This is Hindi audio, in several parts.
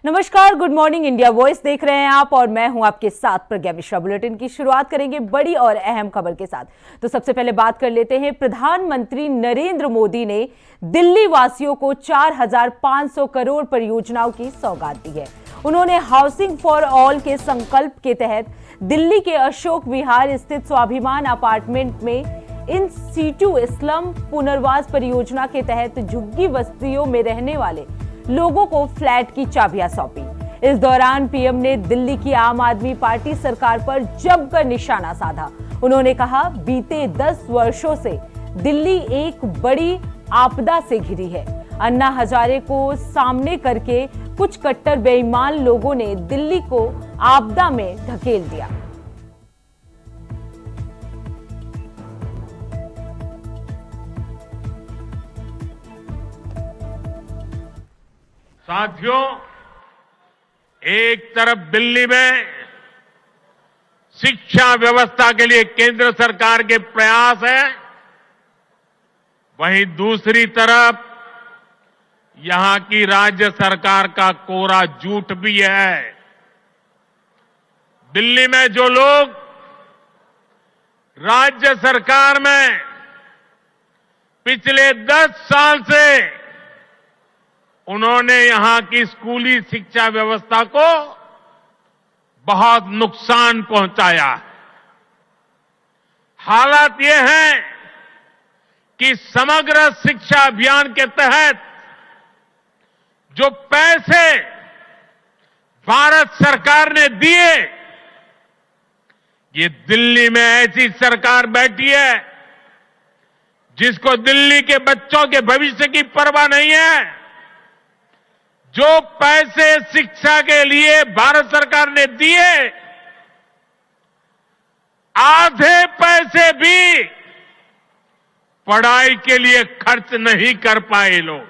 नमस्कार, गुड मॉर्निंग इंडिया वॉइस देख रहे हैं आप और मैं हूं आपके साथ प्रज्ञा मिश्रा। बुलेटिन की शुरुआत करेंगे बड़ी और अहम खबर के साथ। तो सबसे पहले बात कर लेते हैं, प्रधानमंत्री नरेंद्र मोदी ने दिल्ली वासियों को 4,500 करोड़ परियोजनाओं की सौगात दी है। उन्होंने हाउसिंग फॉर ऑल के संकल्प के तहत दिल्ली के अशोक विहार स्थित स्वाभिमान अपार्टमेंट में इन सीटू स्लम पुनर्वास परियोजना के तहत झुग्गी बस्तियों में रहने वाले लोगों को फ्लैट की चाबियां सौंपी। इस दौरान पीएम ने दिल्ली की आम आदमी पार्टी सरकार पर जमकर निशाना साधा। उन्होंने कहा, बीते 10 वर्षों से दिल्ली एक बड़ी आपदा से घिरी है। अन्ना हजारे को सामने करके कुछ कट्टर बेईमान लोगों ने दिल्ली को आपदा में धकेल दिया। साथियों, एक तरफ दिल्ली में शिक्षा व्यवस्था के लिए केंद्र सरकार के प्रयास है, वहीं दूसरी तरफ यहां की राज्य सरकार का कोरा झूठ भी है। दिल्ली में जो लोग राज्य सरकार में पिछले 10 साल से उन्होंने यहां की स्कूली शिक्षा व्यवस्था को बहुत नुकसान पहुंचाया। हालात ये हैं कि समग्र शिक्षा अभियान के तहत जो पैसे भारत सरकार ने दिए, ये दिल्ली में ऐसी सरकार बैठी है जिसको दिल्ली के बच्चों के भविष्य की परवाह नहीं है। जो पैसे शिक्षा के लिए भारत सरकार ने दिए, आधे पैसे भी पढ़ाई के लिए खर्च नहीं कर पाए लोग।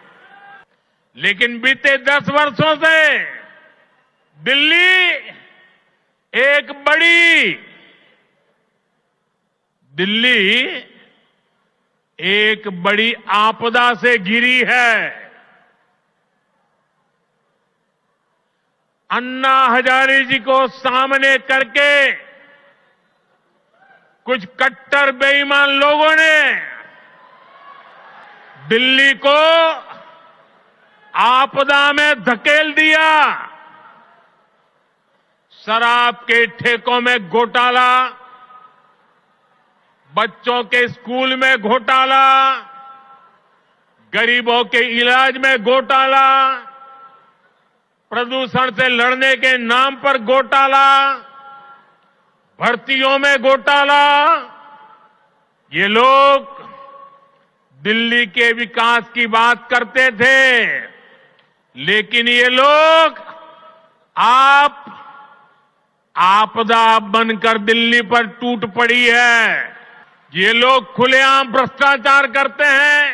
लेकिन बीते 10 वर्षों से दिल्ली एक बड़ी आपदा से घिरी है। अन्ना हजारे जी को सामने करके कुछ कट्टर बेईमान लोगों ने दिल्ली को आपदा में धकेल दिया। शराब के ठेकों में घोटाला, बच्चों के स्कूल में घोटाला, गरीबों के इलाज में घोटाला, प्रदूषण से लड़ने के नाम पर घोटाला, भर्तियों में घोटाला। ये लोग दिल्ली के विकास की बात करते थे, लेकिन ये लोग आपदा बनकर दिल्ली पर टूट पड़ी है। ये लोग खुलेआम भ्रष्टाचार करते हैं,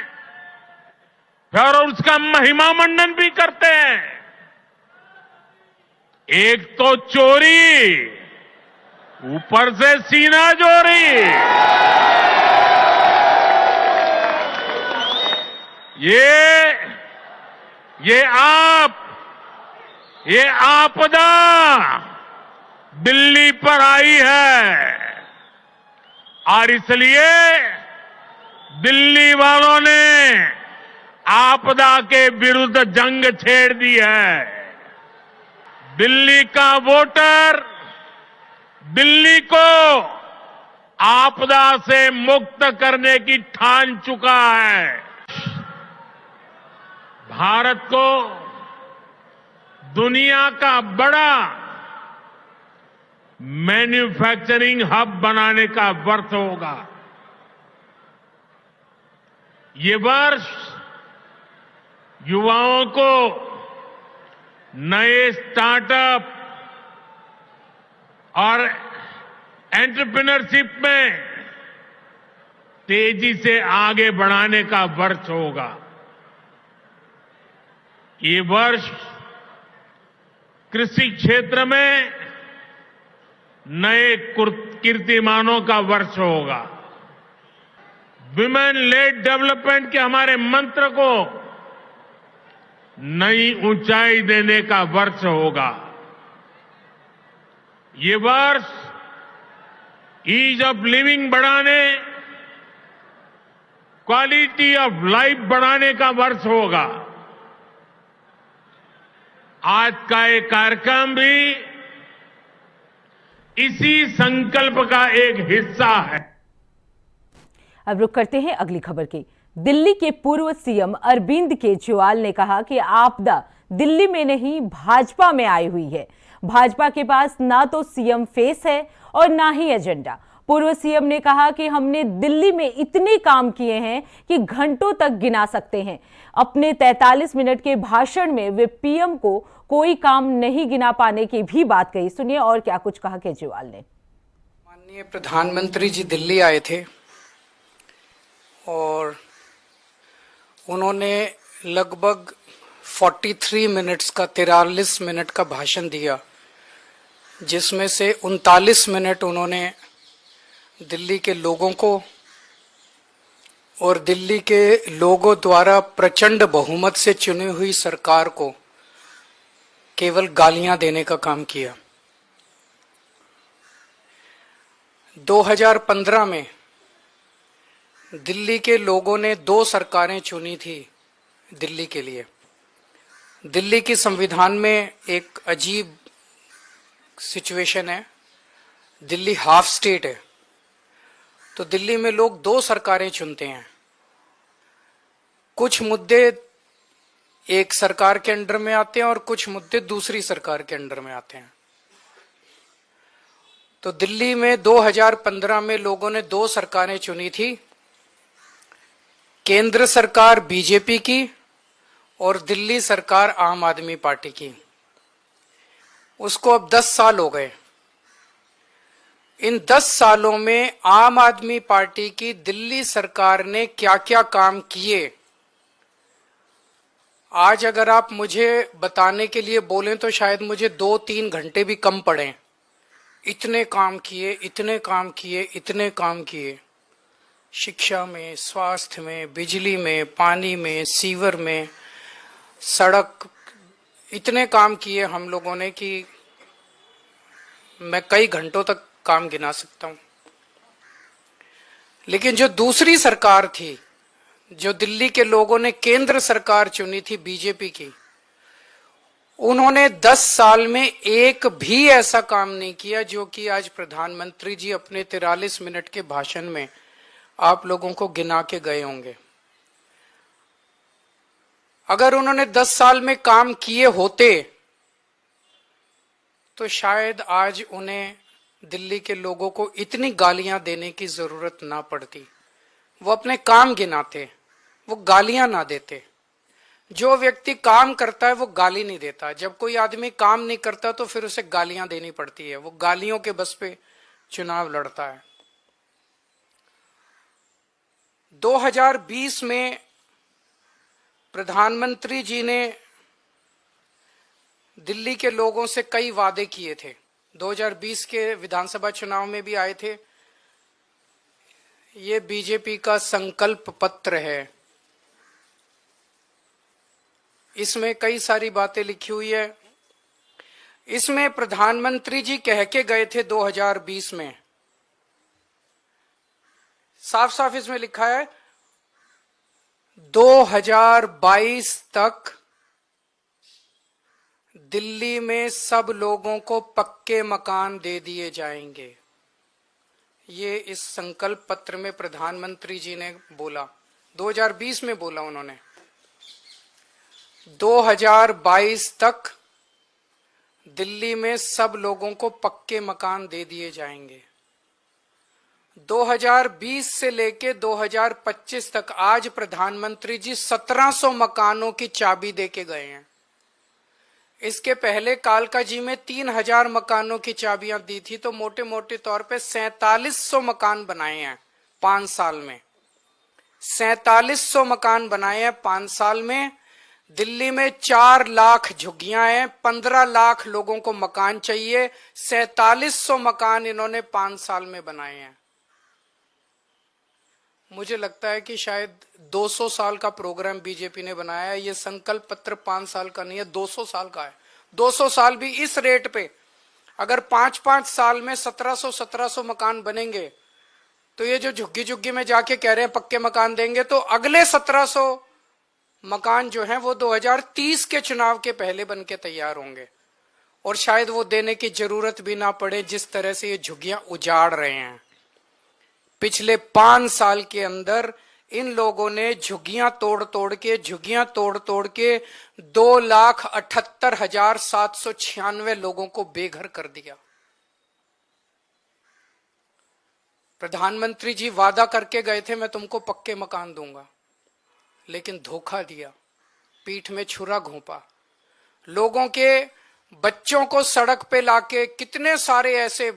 फिर उसका महिमा मंडन भी करते हैं। एक तो चोरी, ऊपर से सीना चोरी। ये आपदा दिल्ली पर आई है और इसलिए दिल्ली वालों ने आपदा के विरुद्ध जंग छेड़ दी है। दिल्ली का वोटर दिल्ली को आपदा से मुक्त करने की ठान चुका है। भारत को दुनिया का बड़ा मैन्युफैक्चरिंग हब बनाने का वर्ष होगा। ये वर्ष युवाओं को नए स्टार्टअप और एंटरप्रेन्योरशिप में तेजी से आगे बढ़ाने का वर्ष होगा। ये वर्ष कृषि क्षेत्र में नए कीर्तिमानों का वर्ष होगा। विमेन लेड डेवलपमेंट के हमारे मंत्र को नई ऊंचाई देने का वर्ष होगा। ये वर्ष ईज ऑफ लिविंग बढ़ाने, क्वालिटी ऑफ लाइफ बढ़ाने का वर्ष होगा। आज का ये कार्यक्रम भी इसी संकल्प का एक हिस्सा है। अब रुक करते हैं अगली खबर की। दिल्ली के पूर्व सीएम अरविंद केजरीवाल ने कहा कि आपदा दिल्ली में नहीं भाजपा में आई हुई है। भाजपा के पास ना तो सीएम फेस है और ना ही एजेंडा। पूर्व सीएम ने कहा कि हमने दिल्ली में इतने काम किए हैं कि घंटों तक गिना सकते हैं। अपने 43 मिनट के भाषण में वे पीएम को कोई काम नहीं गिना पाने की भी बात कही। सुनिए और क्या कुछ कहा केजरीवाल ने। माननीय प्रधानमंत्री जी दिल्ली आए थे और उन्होंने लगभग 43 मिनट्स का 43 मिनट का भाषण दिया, जिसमें से 39 मिनट उन्होंने दिल्ली के लोगों को और दिल्ली के लोगों द्वारा प्रचंड बहुमत से चुनी हुई सरकार को केवल गालियां देने का काम किया। 2015 में दिल्ली के लोगों ने 2 सरकारें चुनी थी दिल्ली के लिए। दिल्ली की संविधान में एक अजीब सिचुएशन है, दिल्ली हाफ स्टेट है, तो दिल्ली में लोग 2 सरकारें चुनते हैं। कुछ मुद्दे एक सरकार के अंडर में आते हैं और कुछ मुद्दे दूसरी सरकार के अंडर में आते हैं। तो दिल्ली में 2015 में लोगों ने 2 सरकारें चुनी थी, केंद्र सरकार बीजेपी की और दिल्ली सरकार आम आदमी पार्टी की। उसको अब 10 साल हो गए। इन 10 सालों में आम आदमी पार्टी की दिल्ली सरकार ने क्या क्या काम किए, आज अगर आप मुझे बताने के लिए बोलें तो शायद मुझे 2-3 घंटे भी कम पड़े। इतने काम किए, इतने काम किए, इतने काम किए। शिक्षा में, स्वास्थ्य में, बिजली में, पानी में, सीवर में, सड़क, इतने काम किए हम लोगों ने कि मैं कई घंटों तक काम गिना सकता हूं। लेकिन जो दूसरी सरकार थी, जो दिल्ली के लोगों ने केंद्र सरकार चुनी थी बीजेपी की, उन्होंने 10 साल में एक भी ऐसा काम नहीं किया जो कि आज प्रधानमंत्री जी अपने 43 मिनट के भाषण में आप लोगों को गिना के गए होंगे। अगर उन्होंने 10 साल में काम किए होते तो शायद आज उन्हें दिल्ली के लोगों को इतनी गालियां देने की जरूरत ना पड़ती। वो अपने काम गिनाते, वो गालियां ना देते। जो व्यक्ति काम करता है वो गाली नहीं देता। जब कोई आदमी काम नहीं करता तो फिर उसे गालियां देनी पड़ती है। वो गालियों के बस पे चुनाव लड़ता है। 2020 में प्रधानमंत्री जी ने दिल्ली के लोगों से कई वादे किए थे। 2020 के विधानसभा चुनाव में भी आए थे। ये बीजेपी का संकल्प पत्र है। इसमें कई सारी बातें लिखी हुई है। इसमें प्रधानमंत्री जी कह के गए थे 2020 में, साफ साफ इसमें लिखा है 2022 तक दिल्ली में सब लोगों को पक्के मकान दे दिए जाएंगे। ये इस संकल्प पत्र में प्रधानमंत्री जी ने बोला, 2020 में बोला उन्होंने। 2022 तक दिल्ली में सब लोगों को पक्के मकान दे दिए जाएंगे। 2020 से लेके 2025 तक आज प्रधानमंत्री जी 1700 मकानों की चाबी दे के गए हैं। इसके पहले कालका जी में 3000 मकानों की चाबियां दी थी, तो मोटे मोटे तौर पे 4700 मकान बनाए हैं 5 साल में। 4700 मकान बनाए हैं 5 साल में। दिल्ली में 4 लाख झुग्गियां हैं, 15 लाख लोगों को मकान चाहिए। 4700 मकान इन्होंने 5 साल में बनाए हैं। मुझे लगता है कि शायद 200 साल का प्रोग्राम बीजेपी ने बनाया है। ये संकल्प पत्र 5 साल का नहीं है, 200 साल का है। 200 साल भी इस रेट पे अगर 5-5 साल में 1700 मकान बनेंगे तो ये जो झुग्गी झुग्गी में जाके कह रहे हैं पक्के मकान देंगे, तो अगले 1700 मकान जो हैं वो 2030 के चुनाव के पहले बन के तैयार होंगे और शायद वो देने की जरूरत भी ना पड़े, जिस तरह से ये झुग्गियां उजाड़ रहे हैं। पिछले 5 साल के अंदर इन लोगों ने झुग्गियां तोड़ तोड़ के 2,78,796 लोगों को बेघर कर दिया। प्रधानमंत्री जी वादा करके गए थे मैं तुमको पक्के मकान दूंगा, लेकिन धोखा दिया, पीठ में छुरा घोंपा। लोगों के बच्चों को सड़क पे लाके, कितने सारे ऐसे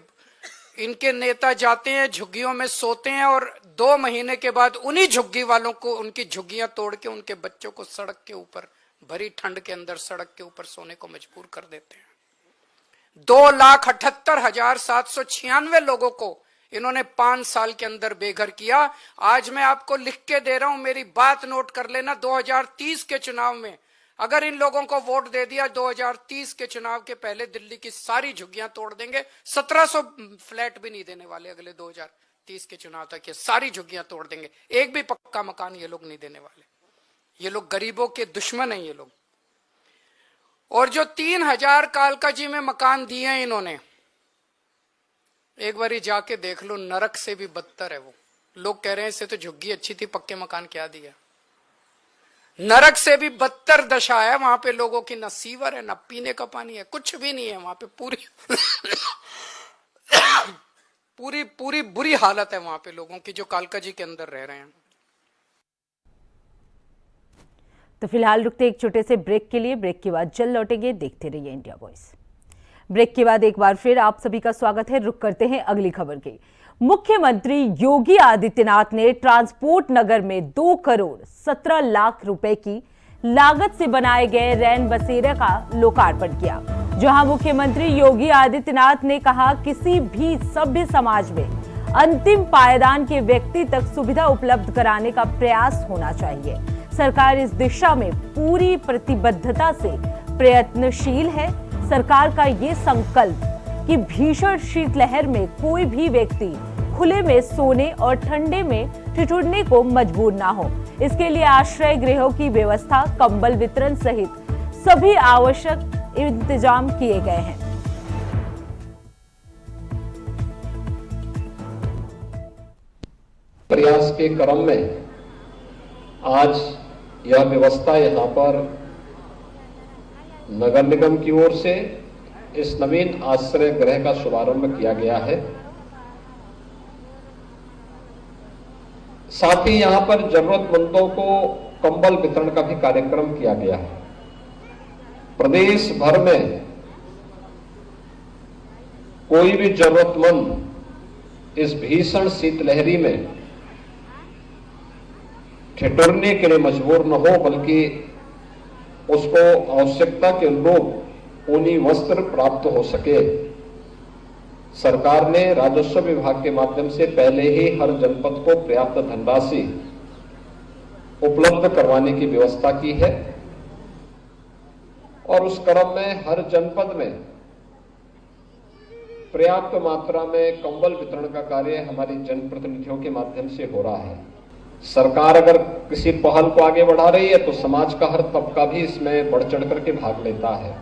इनके नेता जाते हैं झुग्गियों में सोते हैं और 2 महीने के बाद उन्हीं झुग्गी वालों को उनकी झुग्गियां तोड़ के उनके बच्चों को सड़क के ऊपर, भरी ठंड के अंदर सड़क के ऊपर सोने को मजबूर कर देते हैं। 2,78,796 लोगों को इन्होंने 5 साल के अंदर बेघर किया। आज मैं आपको लिख के दे रहा हूं, मेरी बात नोट कर लेना। 2030 के चुनाव में अगर इन लोगों को वोट दे दिया, 2030 के चुनाव के पहले दिल्ली की सारी झुग्गियां तोड़ देंगे। 1700 फ्लैट भी नहीं देने वाले अगले 2030 के चुनाव तक, ये सारी झुग्गियां तोड़ देंगे। एक भी पक्का मकान ये लोग नहीं देने वाले। ये लोग गरीबों के दुश्मन हैं ये लोग। और जो 3000 कालकाजी में मकान दिए हैं इन्होंने, एक बारी जाके देख लो, नरक से भी बदतर है वो। लोग कह रहे हैं इससे तो झुग्गी अच्छी थी, पक्के मकान क्या दिया। नरक से भी बदतर दशा है वहां पे। लोगों की न सीवर है, न पीने का पानी है, कुछ भी नहीं है वहां पे। पूरी बुरी हालत है वहां पे लोगों की जो कालकाजी के अंदर रह रहे हैं। तो फिलहाल रुकते एक छोटे से ब्रेक के लिए। ब्रेक के बाद जल्द लौटेंगे। देखते रहिए इंडिया वॉइस। ब्रेक के बाद एक बार फिर आप सभी का स्वागत है। रुक करते हैं अगली खबर की। मुख्यमंत्री योगी आदित्यनाथ ने ट्रांसपोर्ट नगर में 2 करोड़ 17 लाख रुपए की लागत से बनाए गए रैन बसेरा का लोकार्पण किया, जहां मुख्यमंत्री योगी आदित्यनाथ ने कहा किसी भी सभ्य समाज में अंतिम पायदान के व्यक्ति तक सुविधा उपलब्ध कराने का प्रयास होना चाहिए। सरकार इस दिशा में पूरी प्रतिबद्धता से प्रयत्नशील है। सरकार का ये संकल्प कि भीषण शीतलहर में कोई भी व्यक्ति खुले में सोने और ठंडे में ठिठुरने को मजबूर ना हो, इसके लिए आश्रय गृहों की व्यवस्था, कंबल वितरण सहित सभी आवश्यक इंतजाम किए गए हैं। प्रयास के क्रम में आज यह व्यवस्था यहां पर नगर निगम की ओर से इस नवीन आश्रय गृह का शुभारंभ किया गया है। साथ ही यहां पर जरूरतमंदों को कंबल वितरण का भी कार्यक्रम किया गया है। प्रदेश भर में कोई भी जरूरतमंद इस भीषण शीतलहरी में ठिठुरने के लिए मजबूर न हो, बल्कि उसको आवश्यकता के अनुरूप ऊनी वस्त्र प्राप्त हो सके। सरकार ने राजस्व विभाग के माध्यम से पहले ही हर जनपद को पर्याप्त धनराशि उपलब्ध करवाने की व्यवस्था की है और उस क्रम में हर जनपद में पर्याप्त मात्रा में कंबल वितरण का कार्य हमारे जनप्रतिनिधियों के माध्यम से हो रहा है। सरकार अगर किसी पहल को आगे बढ़ा रही है तो समाज का हर तबका भी इसमें बढ़ चढ़ करके भाग लेता है।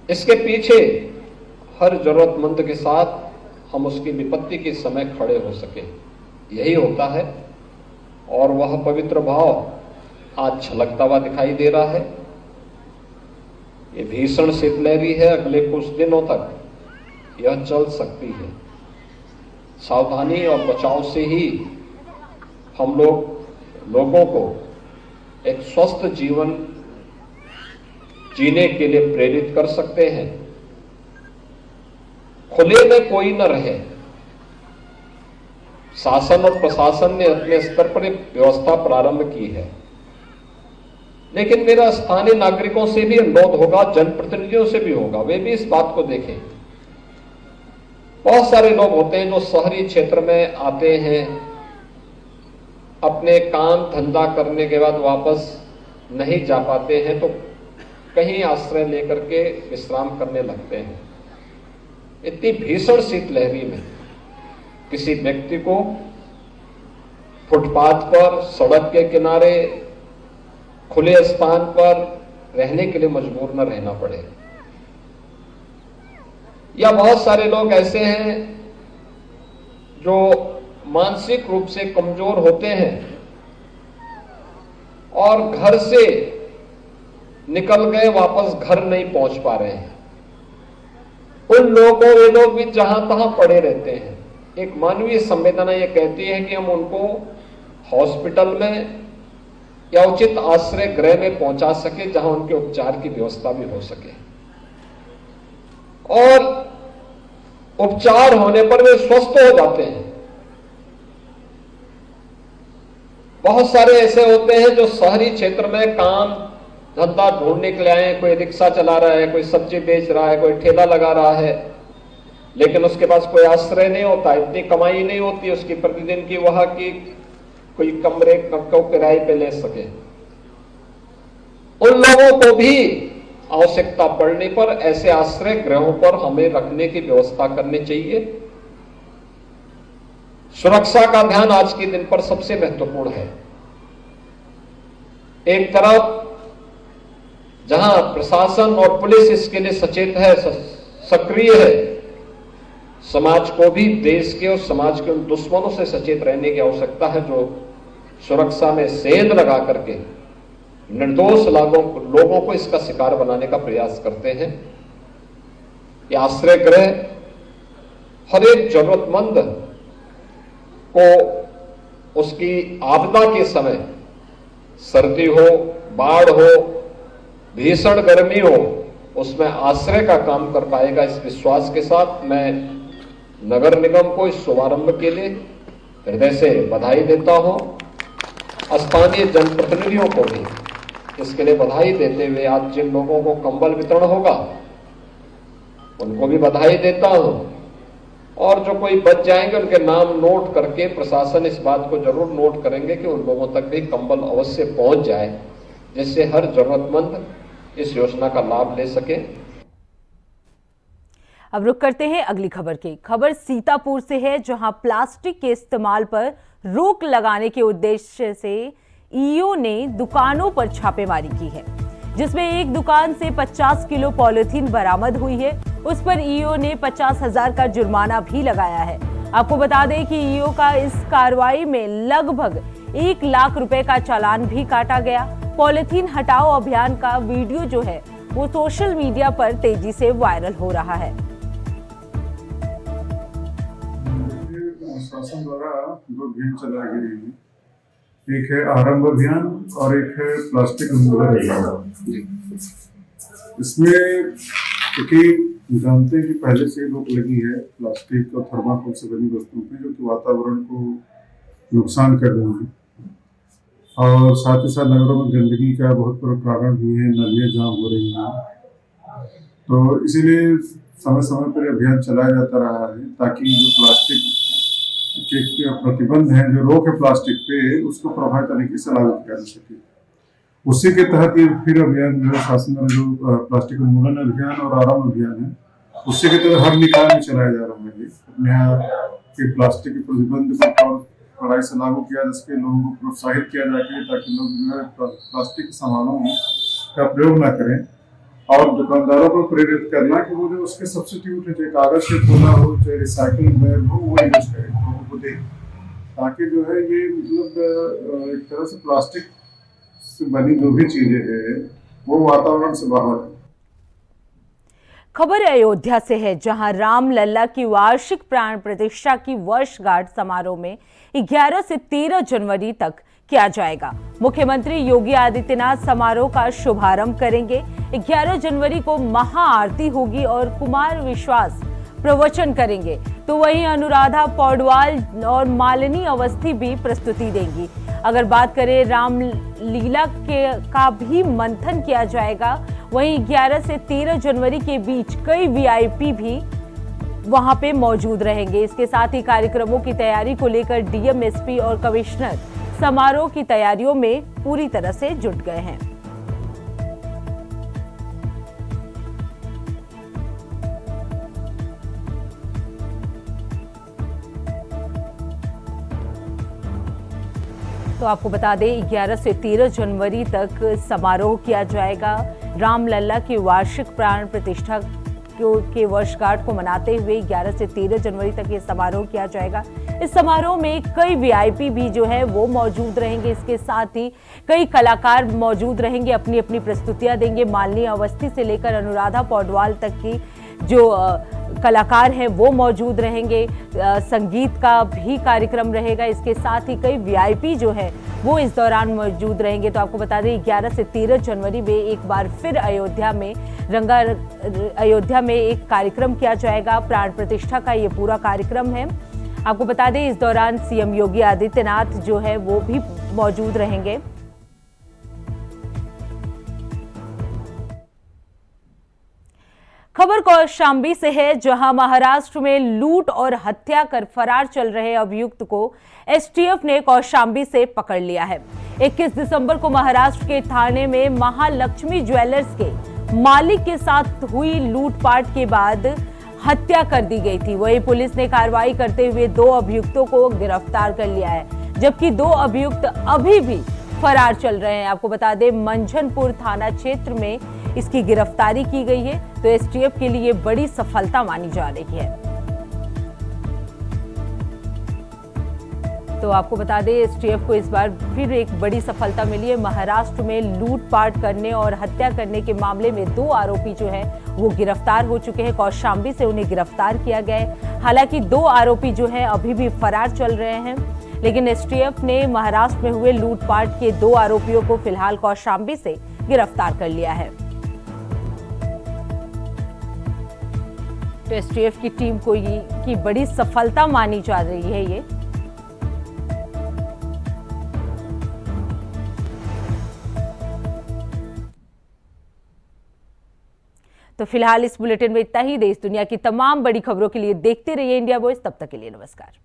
इसके पीछे हर जरूरतमंद के साथ हम उसकी विपत्ति के समय खड़े हो सके, यही होता है और वह पवित्र भाव आज छलकता हुआ दिखाई दे रहा है। ये भीषण शीतलहरी है, अगले कुछ दिनों तक यह चल सकती है। सावधानी और बचाव से ही हम लोगों को एक स्वस्थ जीवन जीने के लिए प्रेरित कर सकते हैं। खुले में कोई न रहे। शासन और प्रशासन ने अपने स्तर पर एक व्यवस्था प्रारंभ की है, लेकिन मेरा स्थानीय नागरिकों से भी अनुरोध होगा, जनप्रतिनिधियों से भी होगा, वे भी इस बात को देखें। बहुत सारे लोग होते हैं जो शहरी क्षेत्र में आते हैं, अपने काम धंधा करने के बाद वापस नहीं जा पाते हैं तो कहीं आश्रय लेकर के विश्राम करने लगते हैं। इतनी भीषण शीतलहरी में किसी व्यक्ति को फुटपाथ पर, सड़क के किनारे, खुले स्थान पर रहने के लिए मजबूर न रहना पड़े। या बहुत सारे लोग ऐसे हैं जो मानसिक रूप से कमजोर होते हैं और घर से निकल गए, वापस घर नहीं पहुंच पा रहे हैं। उन लोगों, वे लोग भी जहां तहां पड़े रहते हैं। एक मानवीय संवेदना ये कहती है कि हम उनको हॉस्पिटल में या उचित आश्रय गृह में पहुंचा सके जहां उनके उपचार की व्यवस्था भी हो सके, और उपचार होने पर वे स्वस्थ हो जाते हैं। बहुत सारे ऐसे होते हैं जो शहरी क्षेत्र में काम धंधा ढूंढने के लिए आए हैं। कोई रिक्शा चला रहा है, कोई सब्जी बेच रहा है, कोई ठेला लगा रहा है, लेकिन उसके पास कोई आश्रय नहीं होता, इतनी कमाई नहीं होती उसकी प्रतिदिन की वहां की कोई कमरे को किराए पे ले सके। उन लोगों को भी आवश्यकता पड़ने पर ऐसे आश्रय गृहों पर हमें रखने की व्यवस्था करनी चाहिए। सुरक्षा का ध्यान आज के दिन पर सबसे महत्वपूर्ण है। एक तरफ जहां प्रशासन और पुलिस इसके लिए सचेत है, सक्रिय है, समाज को भी देश के और समाज के उन दुश्मनों से सचेत रहने की आवश्यकता है जो सुरक्षा में सेंध लगा करके निर्दोष लोगों को इसका शिकार बनाने का प्रयास करते हैं। ये आश्रय गृह हर एक जरूरतमंद को उसकी आपदा के समय, सर्दी हो, बाढ़ हो, भीषण गर्मी हो, उसमें आश्रय का काम कर पाएगा। इस विश्वास के साथ मैं नगर निगम को इस शुभारंभ के लिए हृदय से बधाई देता हूं। स्थानीय जनप्रतिनिधियों को भी इसके लिए बधाई देते हुए आज जिन लोगों को कंबल वितरण होगा उनको भी बधाई देता हूं, और जो कोई बच जाएंगे उनके नाम नोट करके प्रशासन इस बात को जरूर नोट करेंगे कि उन लोगों तक भी कंबल अवश्य पहुंच जाए, जिससे हर जरूरतमंद इस योजना का लाभ ले सके। अब रुक करते हैं अगली खबर की। खबर सीतापुर से है, जहां प्लास्टिक के इस्तेमाल पर रोक लगाने के उद्देश्य से ईओ ने दुकानों पर छापेमारी की है, जिसमें एक दुकान से 50 किलो पॉलिथीन बरामद हुई है। उस पर ईओ ने 50,000 का जुर्माना भी लगाया है। आपको बता दें कि ईओ का इस कार्रवाई में लगभग 1 लाख रुपए का चालान भी काटा गया। पॉलिथीन हटाओ अभियान का वीडियो जो है वो सोशल मीडिया पर तेजी से वायरल हो रहा है। शासन द्वारा 2 अभियान चलाए गए हैं, एक है आरंभ अभियान और एक है प्लास्टिक उन्मूलन अभियान। इसमें क्योंकि जानते हैं कि पहले से रोक लगी है प्लास्टिक और थर्माकोल से बनी वस्तुओं पे, जो कि वातावरण को नुकसान कर रही है, और साथ ही साथ नगरों में गंदगी का बहुत बड़ा कारण भी है, नालियाँ जाम हो रही हैं। तो इसीलिए समय समय पर अभियान चलाया जाता रहा है ताकि जो प्लास्टिक के प्रतिबंध है, जो रोक है प्लास्टिक पे, उसको प्रभावी तरीके से लागू किया जा सके। उसी के तहत ये फिर अभियान जो शासन द्वारा जो प्लास्टिक उन्मूलन अभियान और आरंभ अभियान है, उसी के तहत हर निकाय में चलाया जा रहा है। अपने यहाँ के प्लास्टिक के प्रतिबंध को कड़ाई से लागू किया जा सके, लोगों को प्रोत्साहित किया जाए ताकि लोग जो है प्लास्टिक के सामानों का प्रयोग ना करें, और दुकानदारों को प्रेरित करना कि वो जो उसके सब्स्टिट्यूट है, चाहे कागज के थैला हो, चाहे रिसाइकिल बैग हो, वो यूज करें, लोगों को दें, ताकि जो है ये मतलब एक तरह से प्लास्टिक से बनी जो भी चीजें हैं वो वातावरण से बाहर है। खबर अयोध्या से है, जहां राम लल्ला की वार्षिक प्राण प्रतिष्ठा की वर्षगांठ समारोह में 11 से 13 जनवरी तक किया जाएगा। मुख्यमंत्री योगी आदित्यनाथ समारोह का शुभारंभ करेंगे। 11 जनवरी को महाआरती होगी और कुमार विश्वास प्रवचन करेंगे, तो वहीं अनुराधा पौडवाल और मालिनी अवस्थी भी प्रस्तुति देंगी। अगर बात करें राम लीला का भी मंथन किया जाएगा। वहीं 11 से 13 जनवरी के बीच कई वीआईपी भी वहां पे मौजूद रहेंगे। इसके साथ ही कार्यक्रमों की तैयारी को लेकर डीएम, एसपी और कमिश्नर समारोह की तैयारियों में पूरी तरह से जुट गए हैं। तो आपको बता दें 11 से 13 जनवरी तक समारोह किया जाएगा। रामलला की वार्षिक प्राण प्रतिष्ठा के वर्षगांठ को मनाते हुए 11 से 13 जनवरी तक ये समारोह किया जाएगा। इस समारोह में कई वीआईपी भी जो है वो मौजूद रहेंगे। इसके साथ ही कई कलाकार मौजूद रहेंगे, अपनी अपनी प्रस्तुतियां देंगे। मालिनी अवस्थी से लेकर अनुराधा पौडवाल तक की जो कलाकार हैं वो मौजूद रहेंगे। संगीत का भी कार्यक्रम रहेगा। इसके साथ ही कई वीआईपी जो है वो इस दौरान मौजूद रहेंगे। तो आपको बता दें 11 से 13 जनवरी में एक बार फिर अयोध्या में एक कार्यक्रम किया जाएगा। प्राण प्रतिष्ठा का ये पूरा कार्यक्रम है। आपको बता दें इस दौरान सीएम योगी आदित्यनाथ जो है वो भी मौजूद रहेंगे। खबर कौशांबी से है, जहां महाराष्ट्र में लूट और हत्या कर फरार चल रहे अभियुक्त को एसटीएफ ने कौशांबी से पकड़ लिया है। 21 दिसंबर को महाराष्ट्र के थाने में महालक्ष्मी ज्वेलर्स के मालिक के साथ हुई लूटपाट के बाद हत्या कर दी गई थी। वही पुलिस ने कार्रवाई करते हुए 2 अभियुक्तों को गिरफ्तार कर लिया है, जबकि 2 अभियुक्त अभी भी फरार चल रहे हैं। आपको बता दें मंझनपुर थाना क्षेत्र में इसकी गिरफ्तारी की गई है। तो एसटीएफ के लिए बड़ी सफलता मानी जा रही है। तो आपको बता दें एसटीएफ को इस बार फिर एक बड़ी सफलता मिली है। महाराष्ट्र में लूटपाट करने और हत्या करने के मामले में 2 आरोपी जो है वो गिरफ्तार हो चुके हैं। कौशांबी से उन्हें गिरफ्तार किया गया है। हालांकि 2 आरोपी जो है अभी भी फरार चल रहे हैं, लेकिन एसटीएफ ने महाराष्ट्र में हुए लूटपाट के 2 आरोपियों को फिलहाल कौशांबी से गिरफ्तार कर लिया है। तो एसटीएफ की टीम को की बड़ी सफलता मानी जा रही है ये। तो फिलहाल इस बुलेटिन में इतना ही। देश दुनिया की तमाम बड़ी खबरों के लिए देखते रहिए इंडिया वॉइस। तब तक के लिए नमस्कार।